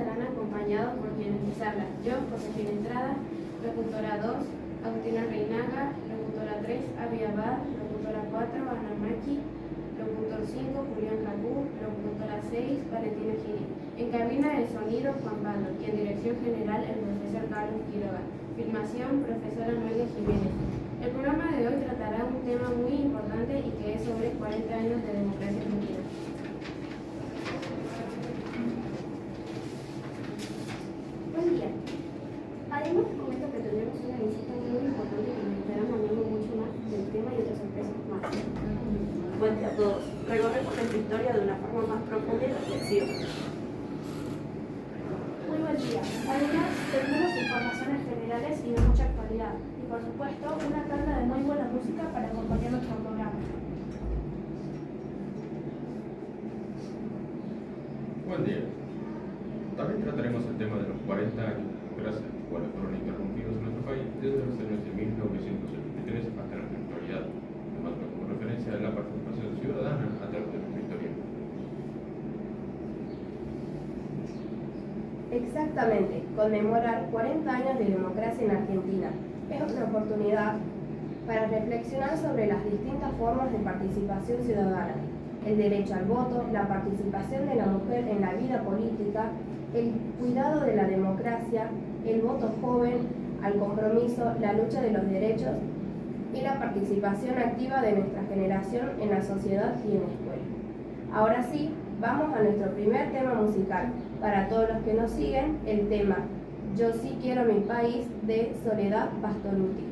estarán acompañados por quienes les hablan. Yo, Josefina Entrada, locutora 2, Agustina Reinaga, locutora 3, Avi Abad, locutora 4, Ana Maki, locutor 5, Julián Cacú, locutora 6, Valentina Gini. En cabina de sonido, Juan Pablo, y en dirección general, el profesor Carlos Quiroga. Filmación, profesora Noelia Jiménez. El programa de hoy tratará un tema muy importante y que es sobre 40 años de democracia argentina. Buen día. Además, te comento que tendremos una visita muy importante que nos estará hablando mucho más del tema y otras sorpresas más. Buen día a todos. Recorremos nuestra historia de una forma más profunda y reflexiva. Muy buen día. Además, tendremos informaciones generales y de mucha actualidad. Y por supuesto, una tanda de muy buena música para acompañar nuestro programa. Buen día. También trataremos el tema de los 40 años de democracia, los cuales fueron interrumpidos en nuestro país desde los años de 1973 hasta la actualidad, tomando como referencia la participación ciudadana a través de nuestra historia. Exactamente, conmemorar 40 años de democracia en Argentina es una oportunidad para reflexionar sobre las distintas formas de participación ciudadana, el derecho al voto, la participación de la mujer en la vida política, el cuidado de la democracia, el voto joven, al compromiso, la lucha de los derechos y la participación activa de nuestra generación en la sociedad y en la escuela. Ahora sí, vamos a nuestro primer tema musical. Para todos los que nos siguen, el tema Yo sí quiero mi país de Soledad Pastorutti.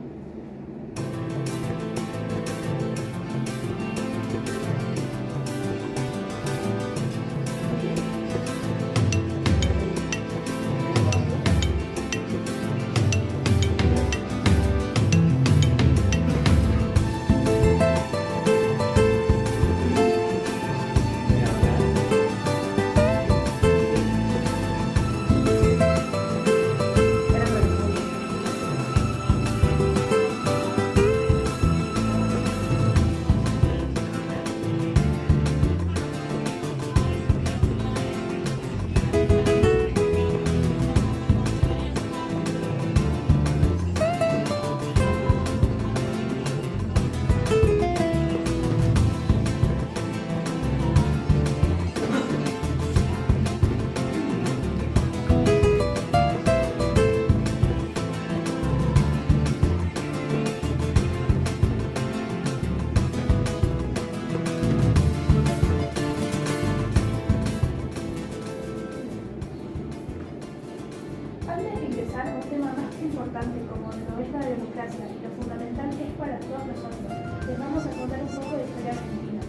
Antes de ingresar a un tema más importante como lo es la democracia y lo fundamental que es para todos nosotros, les vamos a contar un poco de historia argentina.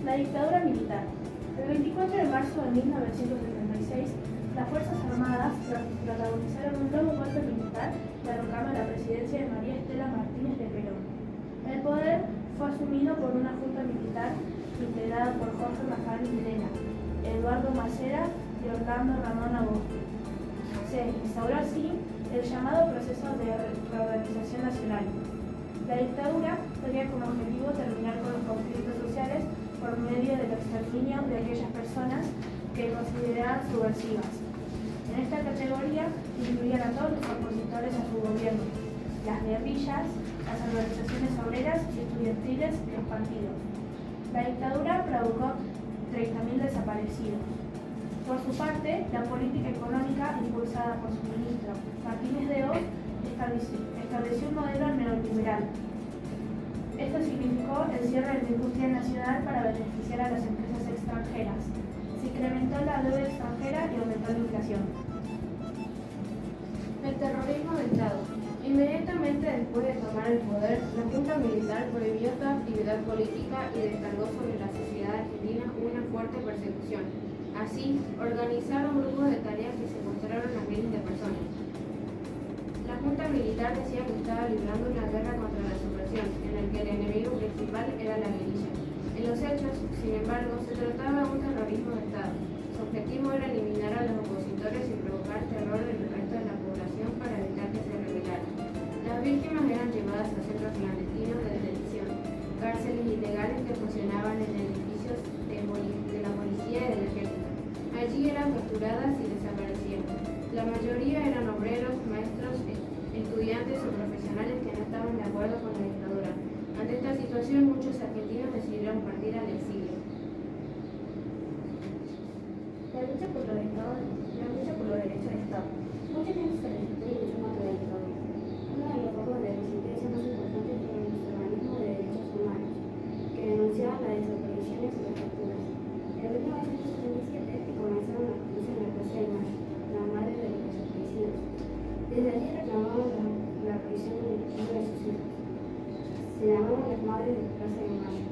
La dictadura militar. El 24 de marzo de 1976, las Fuerzas Armadas protagonizaron un nuevo golpe militar derrocando la presidencia de María Estela Martínez de Perón. El poder fue asumido por una junta militar integrada por Jorge Rafael Videla, Eduardo Macera y Orlando Ramón Agosto. Se instauró así el llamado proceso de reorganización nacional. La dictadura tenía como objetivo terminar con los conflictos sociales por medio del exterminio de aquellas personas que consideraban subversivas. En esta categoría incluían a todos los opositores a su gobierno, las guerrillas, las organizaciones obreras y estudiantiles y los partidos. La dictadura provocó 30.000 desaparecidos. Por su parte, la política económica impulsada por su ministro Martínez de Hoz estableció un modelo neoliberal. Esto significó el cierre de la industria nacional para beneficiar a las empresas extranjeras. Se incrementó la deuda extranjera y aumentó la inflación. El terrorismo de Estado. Inmediatamente después de tomar el poder, la Junta Militar prohibió toda actividad política y descargó sobre la sociedad argentina una fuerte persecución. Así, organizaron grupos de tareas que secuestraron a miles de personas. La Junta Militar decía que estaba librando una guerra contra la subversión, en el que el enemigo principal era la guerrilla. En los hechos, sin embargo, se trataba de un terrorismo de Estado. Su objetivo era eliminar a los opositores y provocar terror en el resto de la población para evitar que se rebelaran. Las víctimas eran llevadas a centros clandestinos de detención, cárceles ilegales que funcionaban en edificios de la policía y del ejército. Allí Así eran capturadas y desaparecían. La mayoría eran obreros, maestros, estudiantes o profesionales que no estaban de acuerdo con la dictadura. Ante esta situación, muchos argentinos decidieron partir al exilio. La lucha por los derechos de Estado. Mucha gente se resistió y luchó contra la dictadura. Una de las formas de resistencia más importantes fueron los organismos de derechos humanos, que denunciaban las desapariciones y las capturas. En 1977 comenzaron las juicios en la Plaza de Mayo, la madre de los desaparecidos. Desde allí reclamaban la prisión de uno de sus hijos. Se llamaban las madres de la Plaza de Mayo.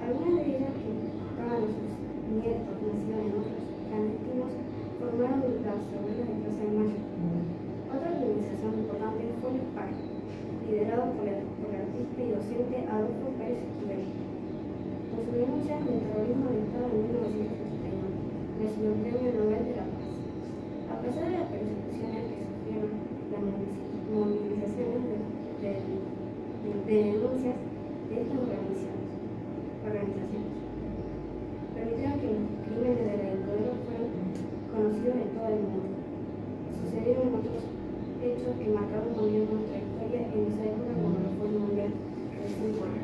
Algunas de ellas, que buscaban a sus nietos nacidos en otros clandestinos, formaron las abuelas de Plaza de Mayo. Otra organización importante fue el PAC, liderado por el artista y docente Adolfo Pérez Esquivel. Por su denuncia del terrorismo del Estado en 1981, recibió el Premio Nobel de la Paz. A pesar de las persecuciones que sufrieron, las movilizaciones de denuncias de estas organizaciones permitieron que los crímenes de la dictadura fueran conocidos en todo el mundo. Sucedieron otros hechos que marcaron también nuestra historia en esa época, como lo fue el Mundial del Fútbol.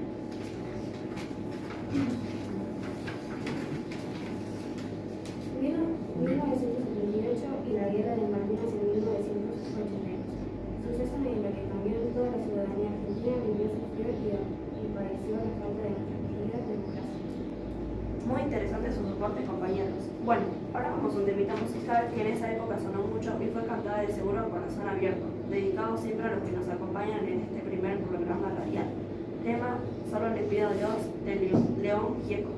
Vino 1978 y la guerra de Malvinas en 1982, sucesos en los que también toda la ciudadanía argentina vivió, sufrió y padeció la falta de tranquilidad y democracia. Muy interesante sus aportes, compañeros. Bueno, ahora vamos a un temita musical que en esa época sonó mucho y fue cantada de Seguro Corazón Abierto, dedicado siempre a los que nos acompañan en este primer programa radial. Tema Solo le pido a Dios, de León Gieco.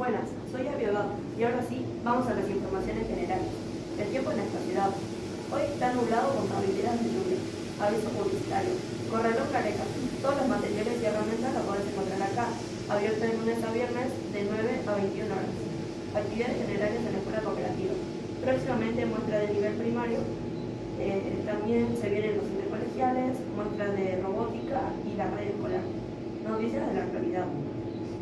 Buenas, soy Aviodot y ahora sí, vamos a las informaciones generales. El tiempo en nuestra ciudad. Hoy está nublado con probabilidades de lluvia. Aviso publicitario. Corralón Careca. Todos los materiales y herramientas los podés encontrar acá. Abierto de lunes a viernes de 9 a 21 horas. Actividades generales en la escuela cooperativa. Próximamente muestra de nivel primario. También se vienen los intercolegiales, muestras de robótica y la red escolar. Noticias de la actualidad.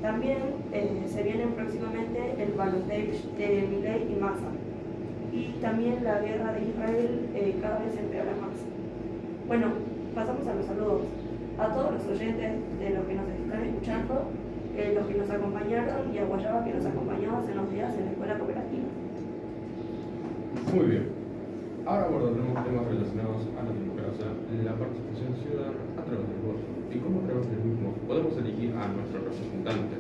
También se vienen próximamente el balotaje de Milei y Massa. Y también la guerra de Israel cada vez empeora más. Bueno, pasamos a los saludos. A todos los oyentes de los que nos están escuchando, los que nos acompañaron y a Guayaba que nos acompañó hace unos días en la escuela cooperativa. Muy bien. Ahora abordaremos temas relacionados a la democracia, la participación ciudadana a través del voto y cómo a través del mismo podemos elegir a nuestro representante.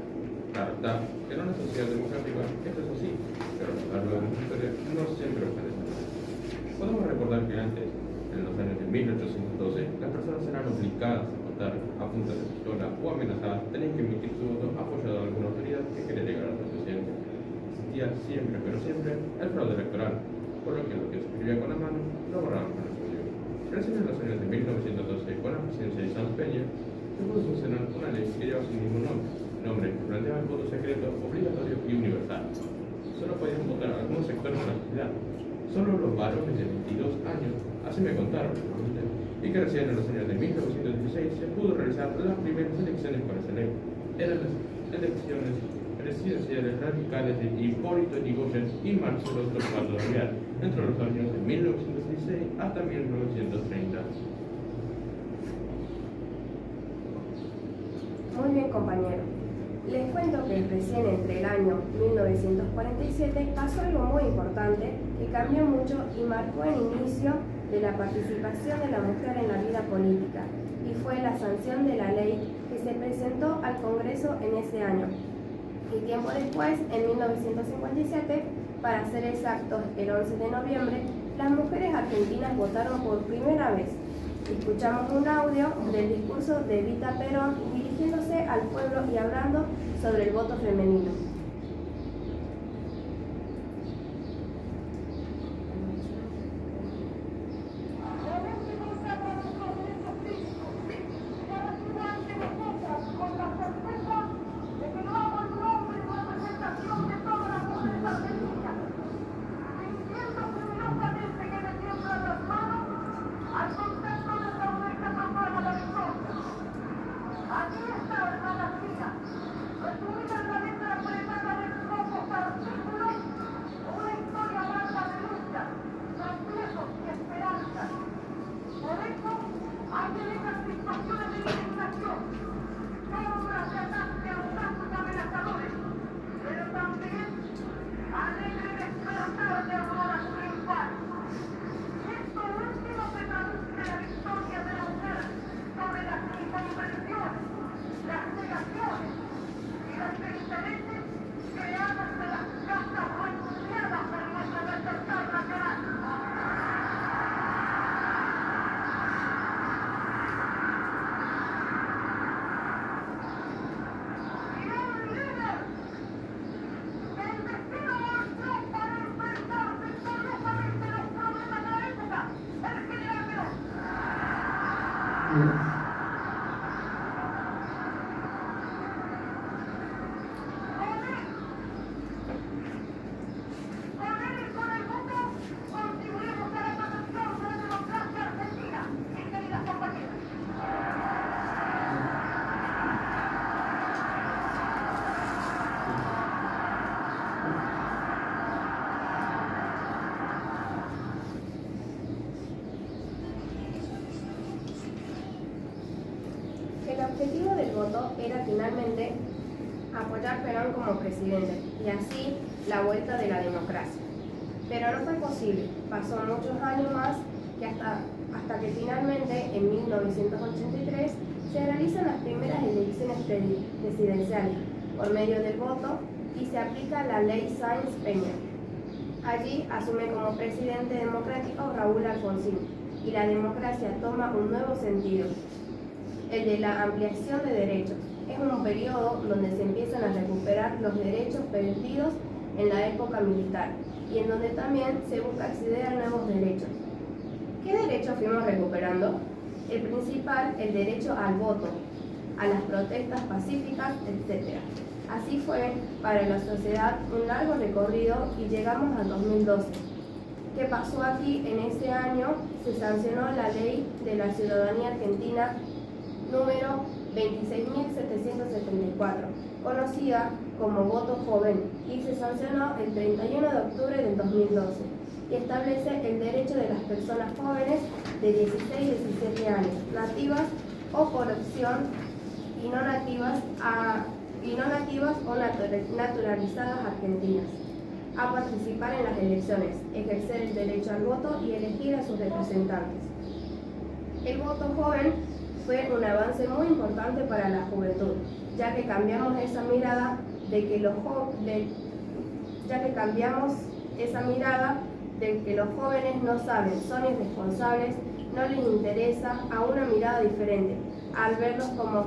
Claro está, en una sociedad democrática esto es así, pero a lo largo de nuestra historia no siempre fue de esa manera. Podemos recordar que antes, en los años de 1812, las personas eran obligadas a votar a punta de pistola o amenazadas, tenían que emitir su voto apoyado a alguna autoridad que quería llegar a la presidencia. Existía siempre, pero siempre, el fraude electoral, por lo que se escribía con la mano lo borraban con el puño. Recién en los años de 1912, con la presidencia de San Peña, se pudo sancionar una ley que lleva su mismo nombre que planteaba el voto secreto obligatorio y universal. Solo podían votar algunos sectores de la sociedad, solo los varones de 22 años, así me contaron, y que recién en los años de 1916 se pudo realizar las primeras elecciones con esa ley. Eran las elecciones presidenciales radicales de Hipólito Yrigoyen y Marcelo Torcuato Tagle, entre los años de 1916 hasta 1930. Muy bien, compañero. Les cuento que recién entre el año 1947 pasó algo muy importante que cambió mucho y marcó el inicio de la participación de la mujer en la vida política, y fue la sanción de la ley que se presentó al Congreso en ese año. Y tiempo después, en 1957, para ser exactos, el 11 de noviembre, las mujeres argentinas votaron por primera vez. Escuchamos un audio del discurso de Evita Perón dirigiéndose al pueblo y hablando sobre el voto femenino. El objetivo del voto era finalmente apoyar a Perón como presidente y así la vuelta de la democracia. Pero no fue posible, pasó muchos años más que hasta que finalmente en 1983 se realizan las primeras elecciones presidenciales por medio del voto y se aplica la ley Sáenz-Peña. Allí asume como presidente democrático Raúl Alfonsín y la democracia toma un nuevo sentido, el de la ampliación de derechos. Es un periodo donde se empiezan a recuperar los derechos perdidos en la época militar y en donde también se busca acceder a nuevos derechos. ¿Qué derechos fuimos recuperando? El principal, el derecho al voto, a las protestas pacíficas, etc. Así fue para la sociedad un largo recorrido y llegamos al 2012. ¿Qué pasó aquí? En ese año se sancionó la Ley de la Ciudadanía Argentina número 26.774, conocida como voto joven, y se sancionó el 31 de octubre del 2012 y establece el derecho de las personas jóvenes de 16 y 17 años, nativas o por opción y no nativas o naturalizadas argentinas, a participar en las elecciones, ejercer el derecho al voto y elegir a sus representantes. El voto joven fue un avance muy importante para la juventud, ya que cambiamos esa mirada de que los jóvenes no saben, son irresponsables, no les interesa, a una mirada diferente, al verlos como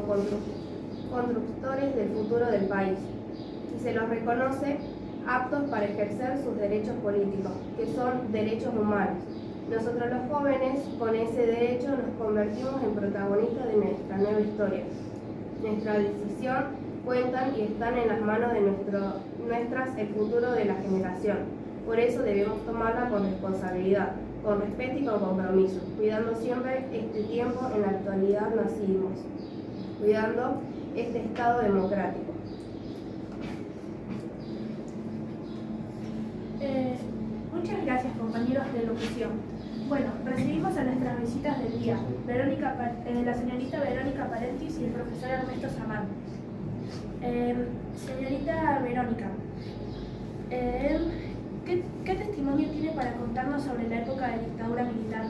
constructores del futuro del país, y se los reconoce aptos para ejercer sus derechos políticos, que son derechos humanos, Nosotros los jóvenes, con ese derecho, nos convertimos en protagonistas de nuestra nueva historia. Nuestra decisión cuentan y están en las manos de nuestras el futuro de la generación. Por eso debemos tomarla con responsabilidad, con respeto y con compromiso, cuidando siempre este tiempo en la actualidad nacimos, cuidando este Estado democrático. Muchas gracias, compañeros de locución. Bueno, recibimos a nuestras visitas del día, la señorita Verónica Parentis y el profesor Ernesto Samán. Señorita Verónica, ¿qué testimonio tiene para contarnos sobre la época de dictadura militar?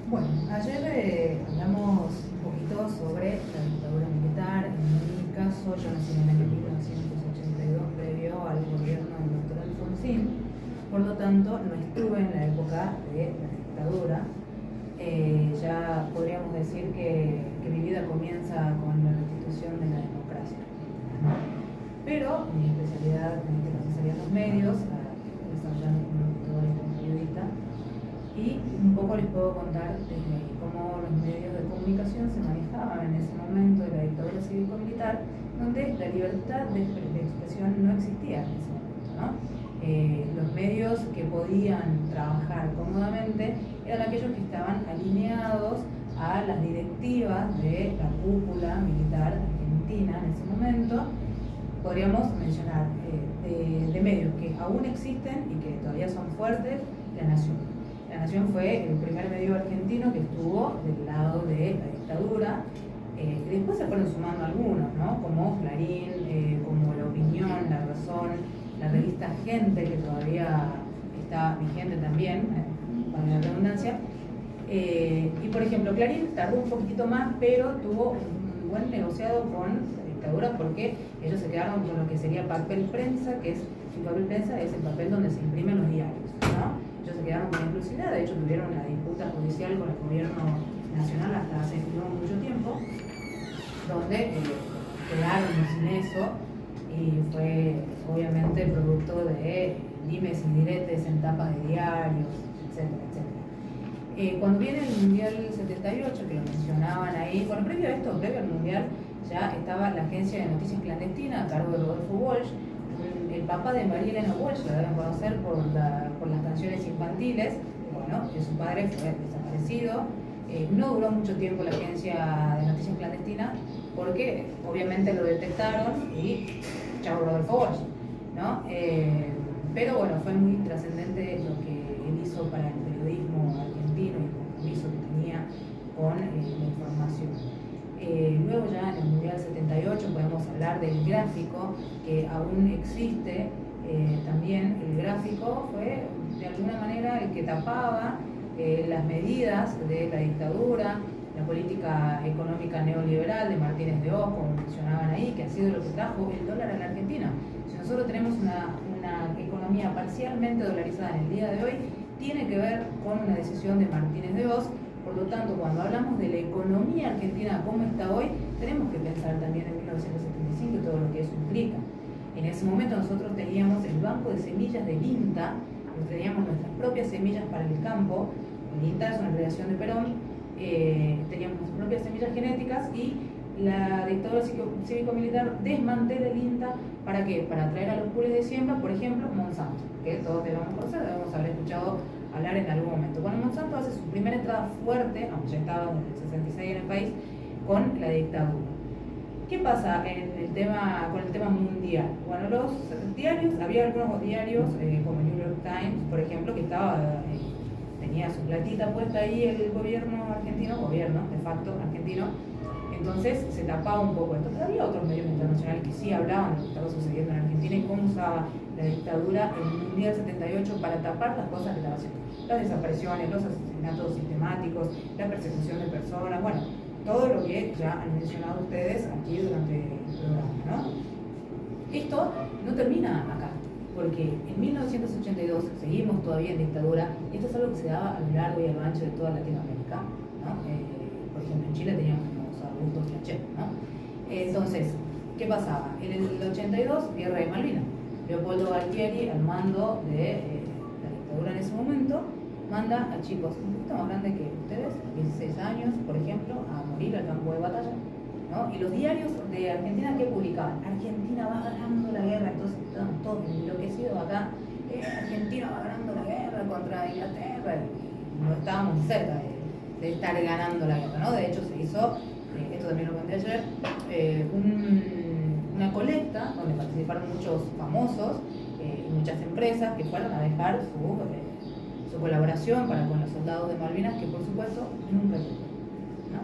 Bueno, ayer hablamos un poquito sobre la dictadura militar. En mi caso, yo nací en el año 1982, previo al gobierno del doctor Alfonsín. Por lo tanto, no estuve en la época de la dictadura. Ya podríamos decir que mi vida comienza con la restitución de la democracia. Pero mi especialidad en este caso serían los medios, desarrollando como locutora y como periodista. Y un poco les puedo contar cómo los medios de comunicación se manejaban en ese momento de la dictadura cívico-militar, donde la libertad de expresión no existía en ese momento, ¿no? Los medios que podían trabajar cómodamente eran aquellos que estaban alineados a las directivas de la cúpula militar argentina en ese momento. Podríamos mencionar de medios que aún existen y que todavía son fuertes, La Nación. La Nación fue el primer medio argentino que estuvo del lado de la dictadura. Y después se fueron sumando algunos, ¿no? Como Clarín, como La Opinión, La Razón, la revista Gente, que todavía está vigente también, para la redundancia. Y por ejemplo, Clarín tardó un poquitito más, pero tuvo un buen negociado con la dictadura, porque ellos se quedaron con lo que sería papel prensa, que es el papel prensa es el papel donde se imprimen los diarios, ¿no? Ellos se quedaron con la exclusividad. De hecho tuvieron una disputa judicial con el gobierno nacional hasta hace no mucho tiempo, donde quedaron sin eso, y fue obviamente producto de dimes y diretes en tapas de diarios, etcétera, etcétera. Cuando viene el Mundial 78, que lo mencionaban ahí, bueno, previo a esto, previo al Mundial, ya estaba la agencia de noticias clandestina a cargo de Rodolfo Walsh. El papá de María Elena Walsh, la deben conocer por las canciones infantiles. Bueno, su padre fue desaparecido. No duró mucho tiempo la agencia de noticias clandestina, porque obviamente lo detectaron y chao Rodolfo Walsh, ¿no? Pero bueno, fue muy trascendente lo que él hizo para el periodismo argentino y el compromiso que tenía con la información. Luego ya en el Mundial 78 podemos hablar del gráfico, que aún existe. También el gráfico fue de alguna manera el que tapaba las medidas de la dictadura, la política económica neoliberal de Martínez de Oz, como mencionaban ahí, que ha sido lo que trajo el dólar a la Argentina. Si nosotros tenemos una economía parcialmente dolarizada en el día de hoy, tiene que ver con una decisión de Martínez de Oz. Por lo tanto, cuando hablamos de la economía argentina como está hoy, tenemos que pensar también en 1975 y todo lo que eso implica. En ese momento nosotros teníamos el banco de semillas del INTA, teníamos nuestras propias semillas para el campo. El INTA es una creación de Perón. Teníamos nuestras propias semillas genéticas, y la dictadura cívico-militar desmantela el INTA. ¿Para qué? Para traer a los pools de siembra, por ejemplo, Monsanto, que todos debemos conocer, debemos haber escuchado hablar en algún momento. Bueno, Monsanto hace su primera entrada fuerte, aunque ya estaba en el 66 en el país, con la dictadura. ¿Qué pasa con el tema mundial? Bueno, los diarios, había algunos diarios, como New York Times, por ejemplo, que tenía su platita puesta ahí el gobierno argentino, gobierno de facto argentino. Entonces se tapaba un poco esto. Pero había otros medios internacionales que sí hablaban de lo que estaba sucediendo en Argentina y cómo usaba la dictadura en el Mundial 78 para tapar las cosas que estaba haciendo. Las desapariciones, los asesinatos sistemáticos, la persecución de personas, bueno, todo lo que ya han mencionado ustedes aquí durante el programa, ¿no? Esto no termina acá, porque en 1982 seguimos todavía en dictadura, y esto es algo que se daba a lo largo y a lo ancho de toda Latinoamérica, ¿no? Por ejemplo, en Chile teníamos a Augusto Pinochet, ¿no? Entonces, ¿qué pasaba? En el 82, guerra de Malvinas. Leopoldo Galtieri, al mando de la dictadura en ese momento, manda a chicos un poquito más grandes que ustedes, 16 años, por ejemplo, a morir al campo de batalla, ¿no? Y los diarios de Argentina, ¿qué publicaban? Argentina va ganando la guerra, entonces estaban todos enloquecidos acá, Argentina va ganando la guerra contra Inglaterra, y no estábamos cerca de estar ganando la guerra, ¿no? De hecho se hizo, esto también lo conté ayer, una colecta donde participaron muchos famosos y muchas empresas que fueron a dejar su colaboración para con los soldados de Malvinas, que por supuesto nunca llegó, ¿no?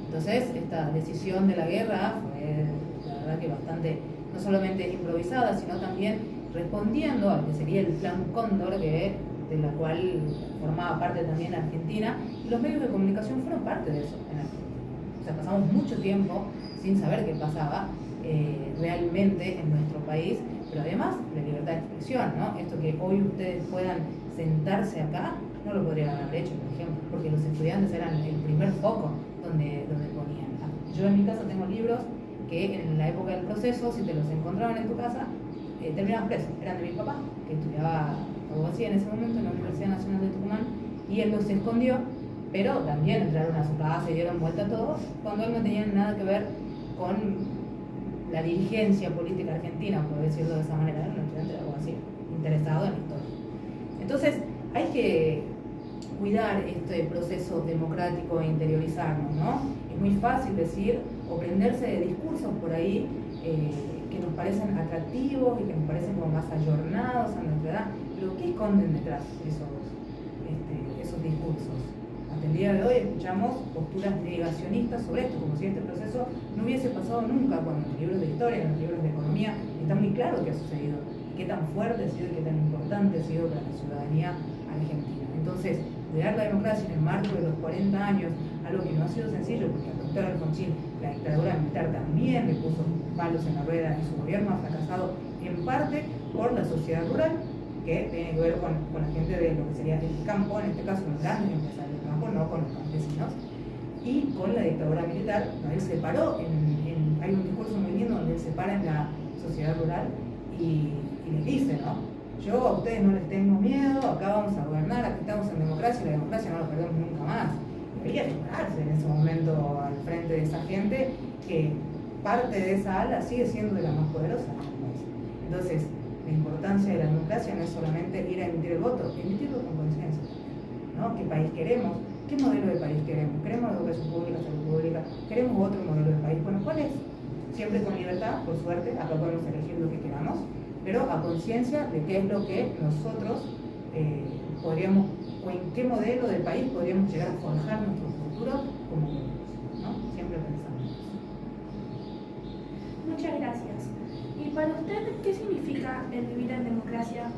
Entonces esta decisión de la guerra fue la verdad que bastante, no solamente improvisada, sino también respondiendo al que sería el Plan Cóndor, de la cual formaba parte también Argentina, y los medios de comunicación fueron parte de eso en Argentina. O sea, pasamos mucho tiempo sin saber qué pasaba realmente en nuestro país, pero además de libertad de expresión, ¿no? Esto que hoy ustedes puedan sentarse acá, no lo podrían haber hecho, por ejemplo, porque los estudiantes eran el primer foco donde ponían. Yo en mi casa tengo libros que en la época del proceso, si te los encontraban en tu casa, terminabas preso. Eran de mi papá, que estudiaba abogacía en ese momento en la Universidad Nacional de Tucumán, y él los escondió, pero también entraron a su casa y dieron vuelta a todo, cuando él no tenía nada que ver con la dirigencia política argentina, por decirlo de esa manera, era un estudiante de abogacía, interesado en la historia. Entonces, hay que cuidar este proceso democrático e interiorizarnos, ¿no? Es muy fácil decir o prenderse de discursos por ahí que nos parecen atractivos y que nos parecen como más ayornados a nuestra edad, pero ¿qué esconden detrás esos discursos? Hasta el día de hoy escuchamos posturas negacionistas sobre esto, como si este proceso no hubiese pasado nunca, cuando en los libros de historia, en los libros de economía, está muy claro qué ha sucedido, qué tan fuerte ha sido y qué tan importante ha sido para la ciudadanía argentina. Entonces, cuidar la democracia en el marco de los 40 años, algo que no ha sido sencillo, porque al doctor Alfonsín la dictadura militar también le puso palos en la rueda y su gobierno ha fracasado en parte por la sociedad rural, que tiene que ver con la gente de lo que sería el campo, en este caso los grandes empresarios del campo, no con los campesinos, y con la dictadura militar, donde él se paró, hay un discurso muy lindo donde él se para en la sociedad rural y les dice, ¿no? Yo a ustedes no les tengo miedo, acá vamos a gobernar, aquí estamos en democracia y la democracia no la perdemos nunca más. Debería llorarse en ese momento al frente de esa gente, que parte de esa ala sigue siendo de la más poderosa. Entonces, la importancia de la democracia no es solamente ir a emitir el voto, emitirlo con conciencia, ¿no? ¿Qué país queremos? ¿Qué modelo de país queremos? ¿Queremos educación pública, salud pública? ¿Queremos otro modelo de país? Bueno, ¿cuál es? Siempre con libertad, por suerte, acá podemos elegir lo que queramos, pero a conciencia de qué es lo que nosotros podríamos, o en qué modelo de país podríamos llegar a forjar nuestro futuro como pueblos, ¿no? Siempre pensando. Muchas gracias. ¿Y para usted qué significa el vivir en democracia?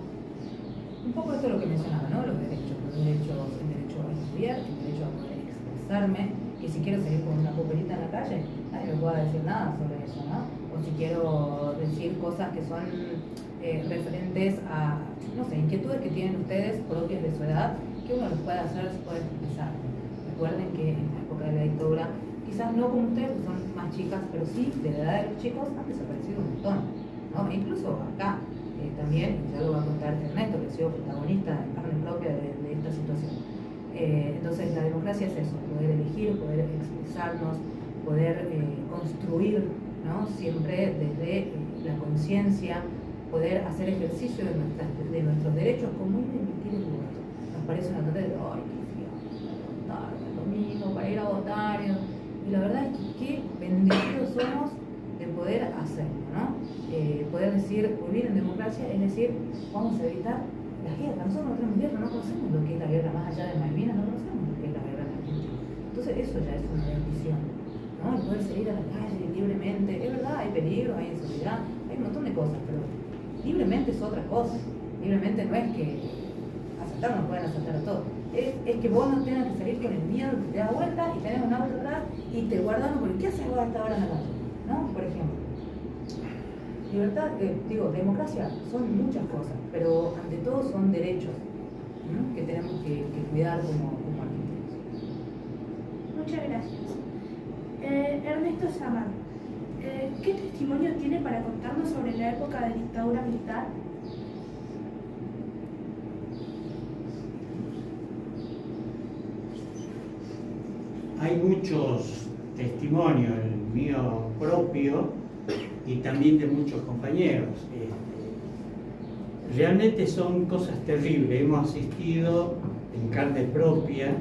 Un poco esto es lo que mencionaba, ¿no? Los derechos, el derecho a estudiar, el derecho a poder expresarme, y si quiero salir con una coperita en la calle, nadie me pueda decir nada sobre eso, ¿no? O si quiero decir cosas que son referentes a, no sé, inquietudes que tienen ustedes propias de su edad, que uno los puede hacer, se puede expresar. Recuerden que en la época de la dictadura, quizás no como ustedes, que son más chicas, pero sí, de la edad de los chicos, han desaparecido un montón, ¿no? E incluso acá también, y ya lo va a contar Ernesto, que ha sido protagonista en carne propia de esta situación. Entonces, la democracia es eso, poder elegir, poder expresarnos, poder construir, ¿no? Siempre desde la conciencia, poder hacer ejercicio de nuestros derechos, como ir a emitir el voto. Nos parece una tontería de, ay, qué frío, votar el domingo para ir a votar. Y la verdad es que qué bendecidos somos de poder hacerlo, ¿no? Poder decir, vivir en democracia, es decir, vamos a evitar la guerra. Nosotros no tenemos guerra, no conocemos lo que es la guerra, más allá de Malvinas, no conocemos lo que es la guerra en Argentina. Entonces eso ya es una bendición, ¿no? El poder salir a la calle libremente, es verdad, hay peligros, hay inseguridad, hay un montón de cosas, pero libremente es otra cosa. Libremente no es que asaltar, no pueden asaltar a todos. Es que vos no tengas que salir con el miedo que te da vuelta y tenés un auto atrás y te guardan porque ¿qué haces vos a esta hora en la calle? ¿No? Por ejemplo. Libertad, democracia son muchas cosas, pero ante todo son derechos, ¿no? Que tenemos que cuidar como argentinos. Muchas gracias. Ernesto Samar, ¿qué testimonio tiene para contarnos sobre la época de dictadura militar? hay muchos testimonios, el mío propio y también de muchos compañeros. Realmente son cosas terribles. Hemos asistido en carne propia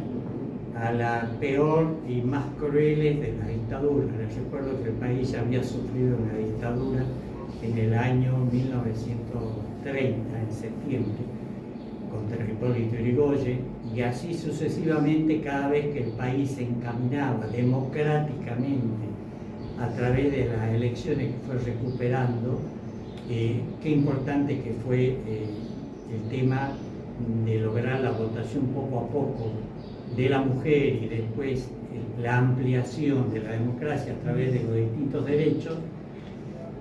a la peor y más crueles de las dictaduras. Les recuerdo que el país ya había sufrido una dictadura en el año 1930, en septiembre, contra Hipólito Yrigoyen, y así sucesivamente cada vez que el país se encaminaba democráticamente a través de las elecciones que fue recuperando. Qué importante que fue el tema de lograr la votación poco a poco de la mujer y después la ampliación de la democracia a través de los distintos derechos,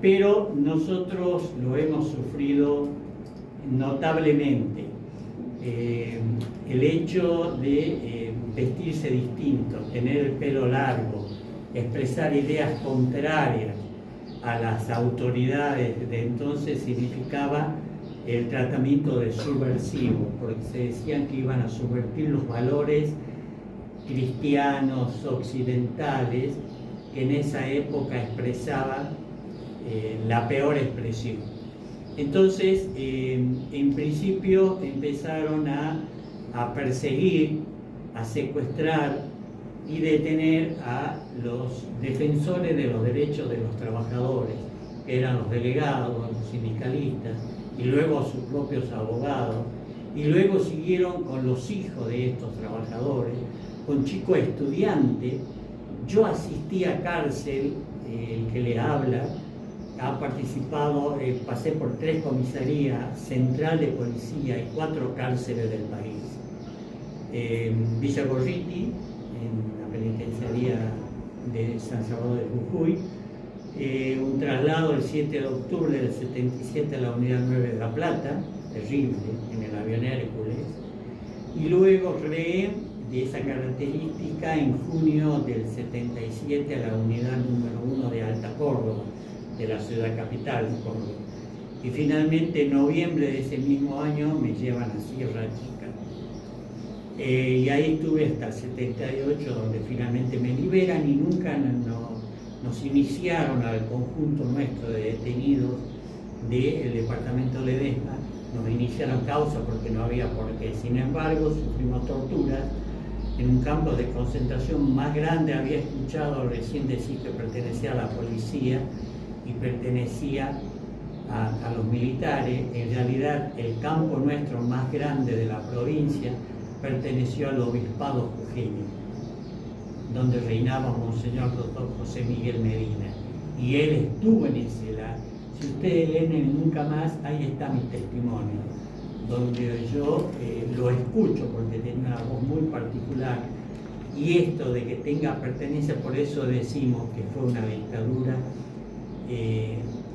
pero nosotros lo hemos sufrido notablemente. El hecho de vestirse distinto, tener el pelo largo, expresar ideas contrarias a las autoridades de entonces significaba el tratamiento de subversivo, porque se decían que iban a subvertir los valores cristianos occidentales que en esa época expresaban la peor expresión. Entonces, en principio empezaron a perseguir, a secuestrar y detener a los defensores de los derechos de los trabajadores, que eran los delegados, los sindicalistas, y luego a sus propios abogados, y luego siguieron con los hijos de estos trabajadores, con chicos estudiantes. Yo asistí a cárcel, el que le habla, ha participado, pasé por 3 comisarías, central de policía y 4 cárceles del país. Villa Gorriti, en la penitenciaría de San Salvador de Jujuy, un traslado el 7 de octubre del 77 a la unidad 9 de La Plata, terrible, en el avión Hércules, y luego rehén de esa característica en junio del 77 a la unidad número 1 de Alta Córdoba, de la ciudad capital, Córdoba. Y finalmente en noviembre de ese mismo año me llevan a Sierra Chica. Y ahí estuve hasta el 78, donde finalmente me liberan y nunca nos iniciaron al conjunto nuestro de detenidos del departamento Ledesma, nos iniciaron causa porque no había por qué. Sin embargo, sufrimos torturas en un campo de concentración más grande. Había escuchado recién decir que pertenecía a la policía y pertenecía a los militares. En realidad, el campo nuestro más grande de la provincia perteneció al obispado jujeño, donde reinaba Monseñor Dr. José Miguel Medina, y él estuvo en ese lado. Si ustedes leen en Nunca Más, ahí está mi testimonio, donde yo lo escucho porque tenía una voz muy particular, y esto de que tenga pertenencia, por eso decimos que fue una dictadura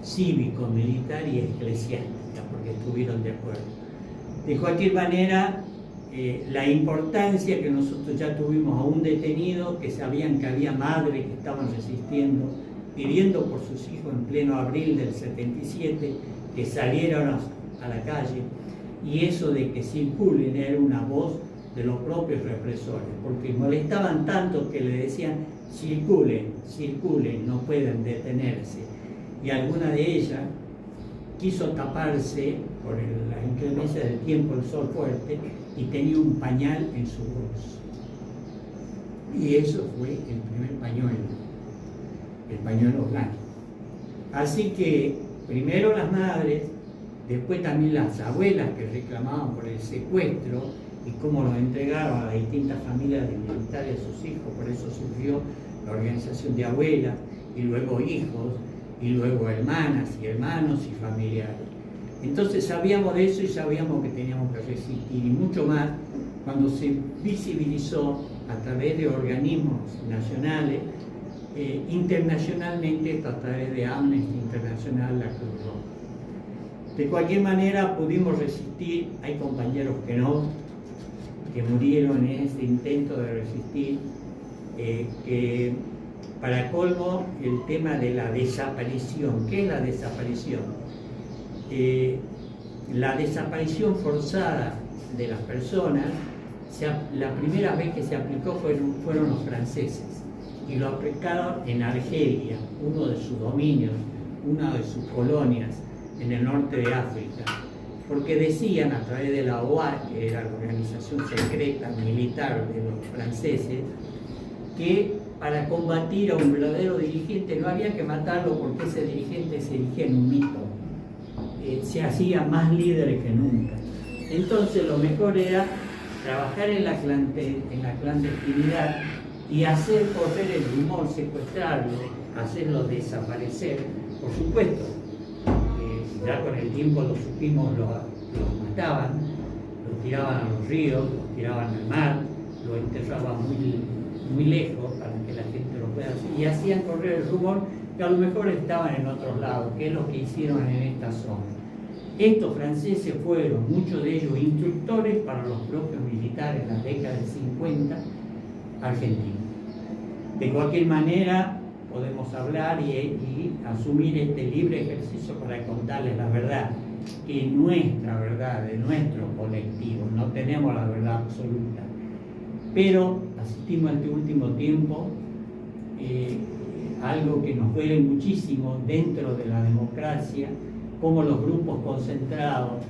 cívico-militar y eclesiástica, porque estuvieron de acuerdo. De cualquier manera, la importancia que nosotros ya tuvimos a un detenido, que sabían que había madres que estaban resistiendo, pidiendo por sus hijos en pleno abril del 77, que salieron a la calle, y eso de que circulen era una voz de los propios represores, porque molestaban tanto que le decían circulen, circulen, no pueden detenerse. Y alguna de ellas quiso taparse por la inclemencia del tiempo, el sol fuerte, y tenía un pañal en su bolso. Y eso fue el primer pañuelo, el pañuelo blanco. Así que primero las madres, después también las abuelas que reclamaban por el secuestro y cómo los entregaron a las distintas familias de militares a sus hijos. Por eso surgió la organización de abuelas, y luego hijos, y luego hermanas y hermanos y familiares. Entonces sabíamos de eso y sabíamos que teníamos que resistir, y mucho más cuando se visibilizó a través de organismos nacionales, internacionalmente a través de Amnesty Internacional, la Cruz Roja. De cualquier manera pudimos resistir. Hay compañeros que no, que murieron en ese intento de resistir, que para colmo el tema de la desaparición. ¿Qué es la desaparición? La desaparición forzada de las personas la primera vez que se aplicó fueron los franceses, y lo aplicaron en Argelia, uno de sus dominios, una de sus colonias en el norte de África, porque decían a través de la OA, que era la organización secreta militar de los franceses, que para combatir a un verdadero dirigente no había que matarlo, porque ese dirigente se erigía en un mito, se hacía más líder que nunca. Entonces lo mejor era trabajar en la clandestinidad y hacer correr el rumor, secuestrarlo, hacerlo desaparecer. Por supuesto, ya con el tiempo lo supimos, los mataban, los tiraban a los ríos, los tiraban al mar, lo enterraban muy lejos para que la gente lo pueda hacer, y hacían correr el rumor que a lo mejor estaban en otros lados, que es lo que hicieron en esta zona. Estos franceses fueron, muchos de ellos, instructores para los propios militares en la década del 50 argentinos. De cualquier manera, podemos hablar y asumir este libre ejercicio para contarles la verdad, que nuestra verdad, de nuestro colectivo, no tenemos la verdad absoluta. Pero asistimos a este último tiempo algo que nos duele muchísimo dentro de la democracia, como los grupos concentrados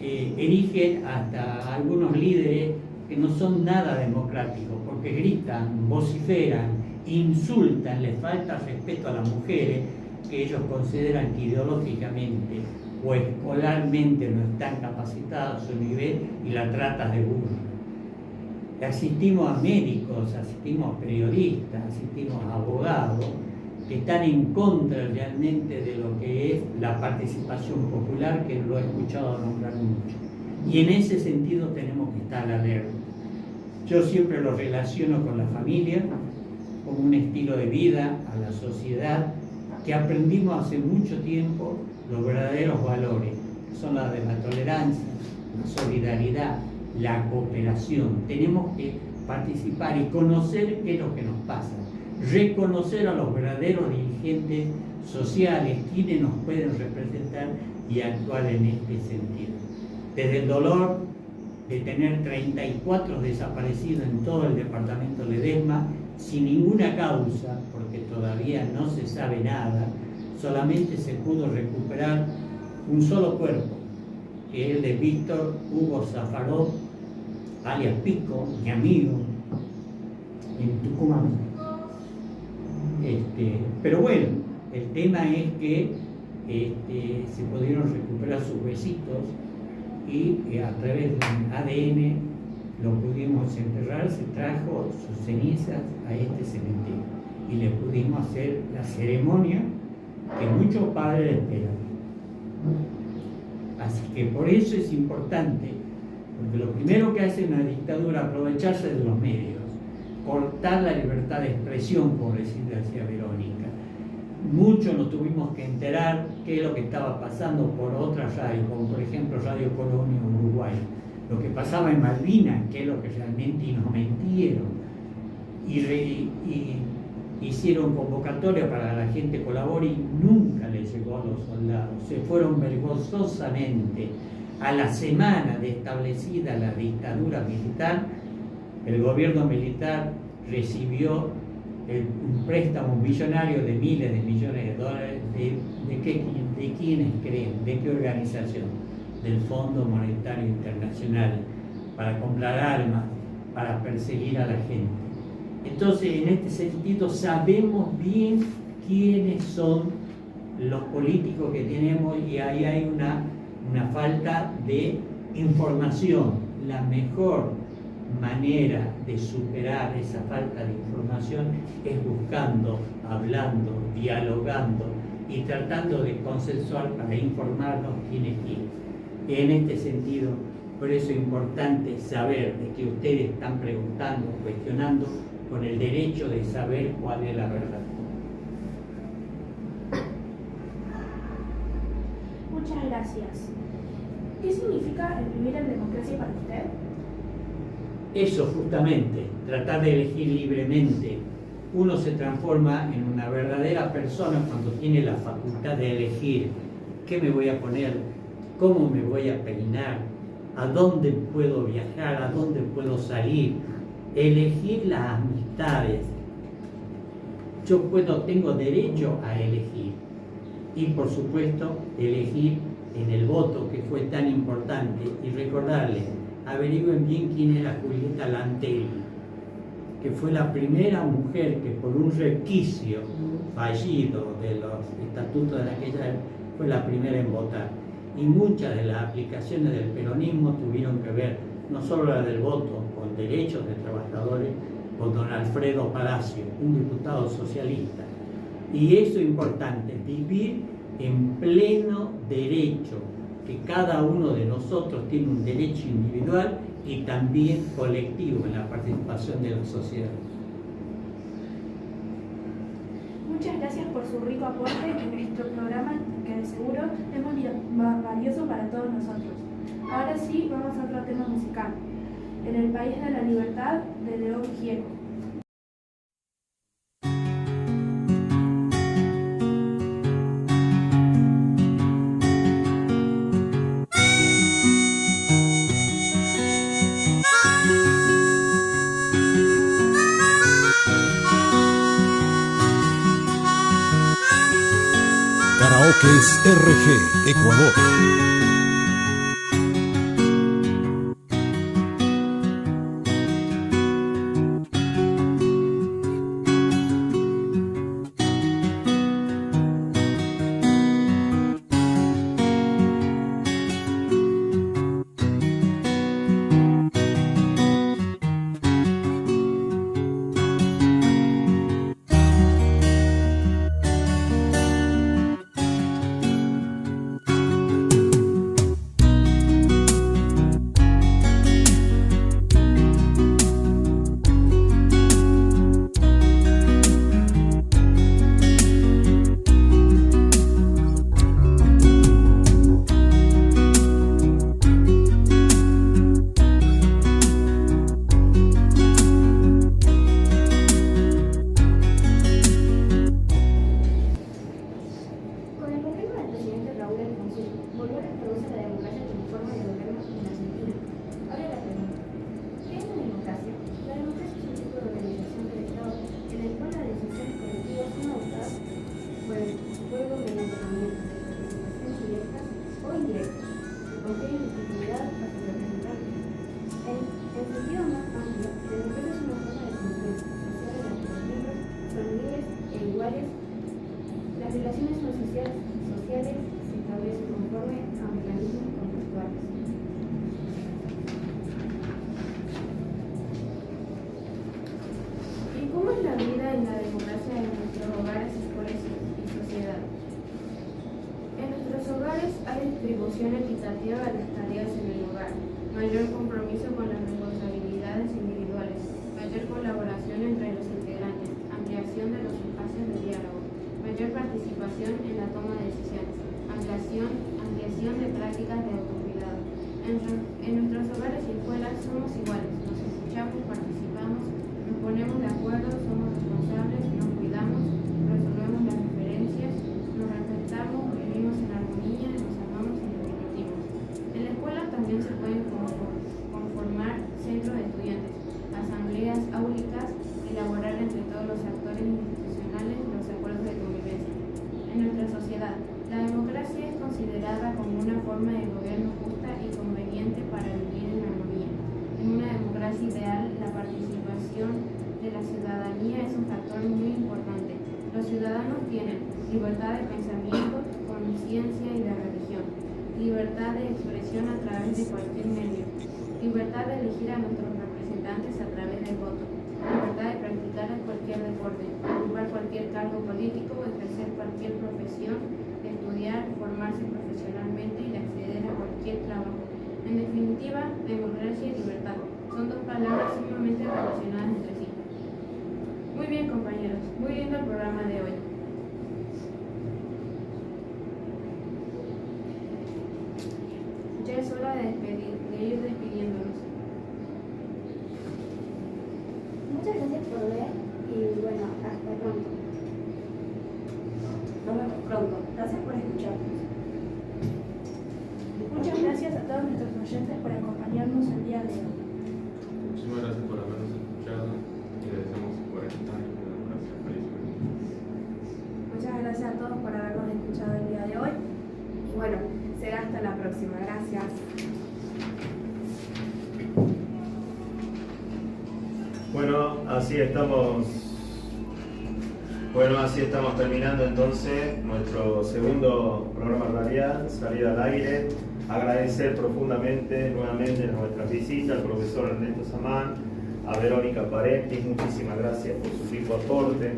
erigen hasta algunos líderes que no son nada democráticos, porque gritan, vociferan, insultan, les falta respeto a las mujeres que ellos consideran que ideológicamente o escolarmente no están capacitadas a su nivel, y la tratan de burla. Asistimos a médicos, asistimos a periodistas, asistimos a abogados que están en contra realmente de lo que es la participación popular, que lo he escuchado nombrar mucho. Y en ese sentido tenemos que estar alerta. Yo siempre lo relaciono con la familia, como un estilo de vida, a la sociedad, que aprendimos hace mucho tiempo los verdaderos valores, que son la de la tolerancia, la solidaridad, la cooperación. Tenemos que participar y conocer qué es lo que nos pasa, reconocer a los verdaderos dirigentes sociales, quienes nos pueden representar, y actuar en este sentido. Desde el dolor de tener 34 desaparecidos en todo el departamento de Ledesma, sin ninguna causa, porque todavía no se sabe nada, solamente se pudo recuperar un solo cuerpo, que es el de Víctor Hugo Zafarov, alias Pico, mi amigo, en Tucumán. Pero bueno, el tema es que se pudieron recuperar sus huesitos, y a través del ADN lo pudimos enterrar, se trajo sus cenizas a este cementerio y le pudimos hacer la ceremonia que muchos padres esperan. Así que por eso es importante, porque lo primero que hace una dictadura es aprovecharse de los medios, cortar la libertad de expresión, por decirle así a Verónica. Muchos nos tuvimos que enterar qué es lo que estaba pasando por otras radios, como por ejemplo Radio Colonia Uruguay, lo que pasaba en Malvinas, qué es lo que realmente, y nos mentieron, y hicieron convocatoria para que la gente colabore, y nunca les llegó a los soldados. Se fueron vergonzosamente. A la semana de establecida la dictadura militar, el gobierno militar recibió un préstamo millonario de miles de millones de dólares. ¿De quiénes creen? ¿De qué organización? Del Fondo Monetario Internacional, para comprar armas, para perseguir a la gente. Entonces, en este sentido, sabemos bien quiénes son los políticos que tenemos, y ahí hay una falta de información. La mejor manera de superar esa falta de información es buscando, hablando, dialogando y tratando de consensuar para informarnos quién es quién. En este sentido, por eso es importante saber de que ustedes están preguntando, cuestionando, con el derecho de saber cuál es la verdad. Muchas gracias. ¿Qué significa el vivir en democracia para usted? Eso justamente, tratar de elegir libremente. Uno se transforma en una verdadera persona cuando tiene la facultad de elegir qué me voy a poner, cómo me voy a peinar, a dónde puedo viajar, a dónde puedo salir, elegir las amistades. Tengo derecho a elegir y por supuesto elegir en el voto, que fue tan importante, y recordarles, averigüen bien quién era Julieta Lantelli, que fue la primera mujer que por un requisio fallido de los estatutos de aquella época fue la primera en votar. Y muchas de las aplicaciones del peronismo tuvieron que ver, no solo la del voto, con derechos de trabajadores, con don Alfredo Palacio, un diputado socialista. Y eso es importante, vivir en pleno derecho, que cada uno de nosotros tiene un derecho individual y también colectivo en la participación de la sociedad. Muchas gracias por su rico aporte en nuestro programa, que de seguro es muy valioso para todos nosotros. Ahora sí, vamos a otro tema musical. En el País de la Libertad, de León Gieco. Karaokes RG, Ecuador. Las relaciones sociales se establecen conforme a mecanismos contractuales. ¿Y cómo es la vida en la democracia en nuestros hogares, escuelas y sociedad? En nuestros hogares hay distribución equitativa de las tareas en el hogar, mayor compromiso con las responsabilidades individuales, mayor colaboración entre los integrantes, ampliación de los espacios de diálogo, mayor participación en la toma de decisiones, ampliación de prácticas de autocuidado. En nuestros hogares y escuelas somos iguales, nos escuchamos, participamos, nos ponemos de acuerdo, somos responsables, nos cuidamos, resolvemos las diferencias, nos respetamos, vivimos en armonía, nos amamos y nos divertimos. En la escuela también se pueden conformar centros de estudiantes, asambleas áulicas, elaborar entre todos los actores institucionales los acuerdos de convivencia. En nuestra sociedad, la democracia es considerada como una forma de gobierno justa y conveniente para vivir en armonía. En una democracia ideal, la participación de la ciudadanía es un factor muy importante. Los ciudadanos tienen libertad de pensamiento, conciencia y de religión, libertad de expresión a través de cualquier medio, libertad de elegir a nuestros representantes a través del voto, libertad de practicar cualquier deporte, ocupar cualquier cargo político o ejercer cualquier profesión, de estudiar, formarse profesionalmente y de acceder a cualquier trabajo. En definitiva, democracia y libertad son dos palabras sumamente relacionadas entre sí. Muy bien, compañeros, muy lindo el programa de hoy. Ya es hora de ir despidiéndonos. Muchas gracias por ver y bueno, hasta pronto. Nos vemos pronto. Gracias por escucharnos. Muchas gracias a todos nuestros oyentes por acompañarnos el día de hoy. Muchísimas gracias por habernos escuchado y le deseamos 40 años de democracia. Feliz. Muchas gracias a todos por habernos escuchado el día de hoy. Y bueno, será hasta la próxima. Gracias. Bueno, así estamos terminando entonces nuestro segundo programa radial, Salida al Aire. Agradecer profundamente nuevamente nuestra visita al profesor Ernesto Samán, a Verónica Paretti, muchísimas gracias por su rico aporte,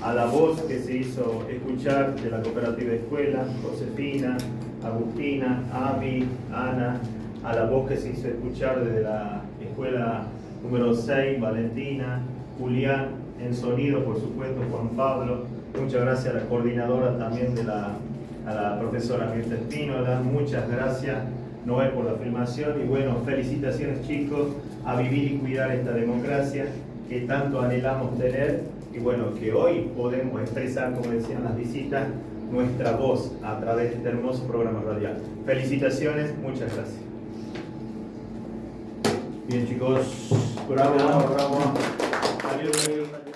a la voz que se hizo escuchar de la cooperativa de escuela, Josefina, Agustina, Avi, Ana, a la voz que se hizo escuchar desde la escuela número 6, Valentina, Julián, en sonido, por supuesto, Juan Pablo. Muchas gracias a la coordinadora también a la profesora Mirta Espínola. Muchas gracias, Noé, por la filmación. Y bueno, felicitaciones, chicos, a vivir y cuidar esta democracia que tanto anhelamos tener. Y bueno, que hoy podemos expresar, como decían las visitas, nuestra voz a través de este hermoso programa radial. Felicitaciones, muchas gracias. Bien, chicos, bravo, bravo. Adiós, adiós, adiós.